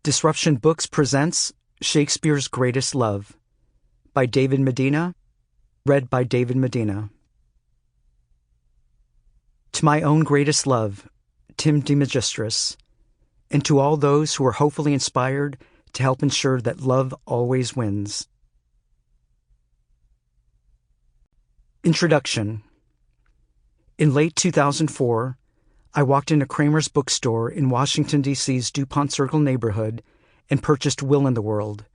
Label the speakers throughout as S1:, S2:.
S1: Disruption Books presents Shakespeare's Greatest Love by David Medina, read by David Medina. To my own greatest love, Tim de Magistris, and to all those who are hopefully inspired to help ensure that love always wins. Introduction. In late 2004, I walked into Kramer's bookstore in Washington, D.C.'s DuPont Circle neighborhood and purchased Will in the World,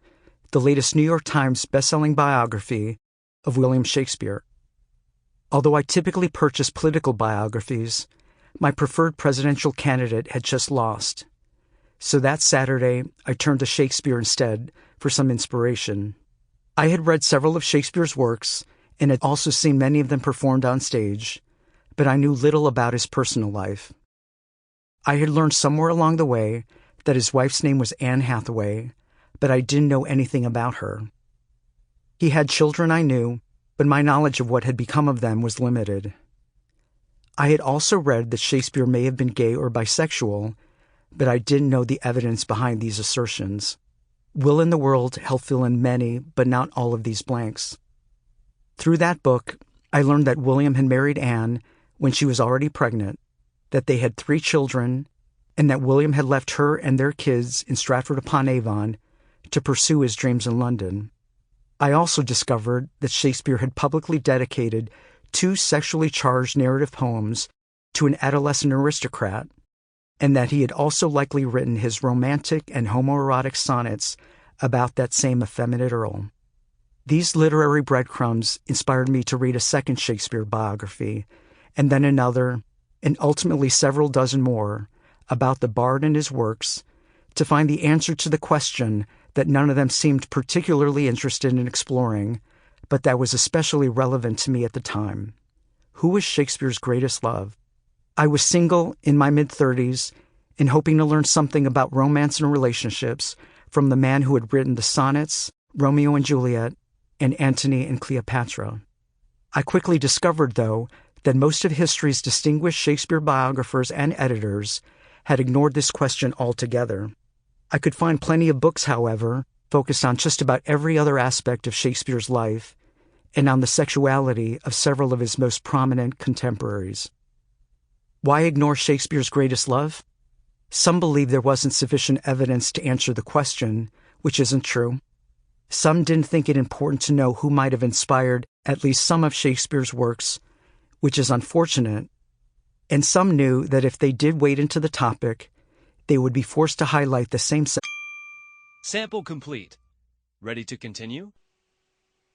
S1: the latest New York Times bestselling biography of William Shakespeare. Although I typically purchase political biographies, my preferred presidential candidate had just lost. So that Saturday, I turned to Shakespeare instead for some inspiration. I had read several of Shakespeare's works and had also seen many of them performed on stage, but I knew little about his personal life. I had learned somewhere along the way that his wife's name was Anne Hathaway, but I didn't know anything about her. He had children, I knew, but my knowledge of what had become of them was limited. I had also read that Shakespeare may have been gay or bisexual, but I didn't know the evidence behind these assertions. Will in the World helped fill in many, but not all of these blanks. Through that book, I learned that William had married Anne when she was already pregnant, that they had 3 children, and that William had left her and their kids in Stratford-upon-Avon to pursue his dreams in London. I also discovered that Shakespeare had publicly dedicated 2 sexually charged narrative poems to an adolescent aristocrat, and that he had also likely written his romantic and homoerotic sonnets about that same effeminate earl. These literary breadcrumbs inspired me to read a second Shakespeare biography, and then another, and ultimately several dozen more, about the bard and his works, to find the answer to the question that none of them seemed particularly interested in exploring, but that was especially relevant to me at the time. Who was Shakespeare's greatest love? I was single in my mid-30s and hoping to learn something about romance and relationships from the man who had written the sonnets, Romeo and Juliet, and Antony and Cleopatra. I quickly discovered, though, that most of history's distinguished Shakespeare biographers and editors had ignored this question altogether. I could find plenty of books, however, focused on just about every other aspect of Shakespeare's life and on the sexuality of several of his most prominent contemporaries. Why ignore Shakespeare's greatest love? Some believe there wasn't sufficient evidence to answer the question, which isn't true. Some didn't think it important to know who might have inspired at least some of Shakespeare's works, which is unfortunate, and some knew that if they did wade into the topic, they would be forced to highlight the same
S2: Sample complete. Ready to continue?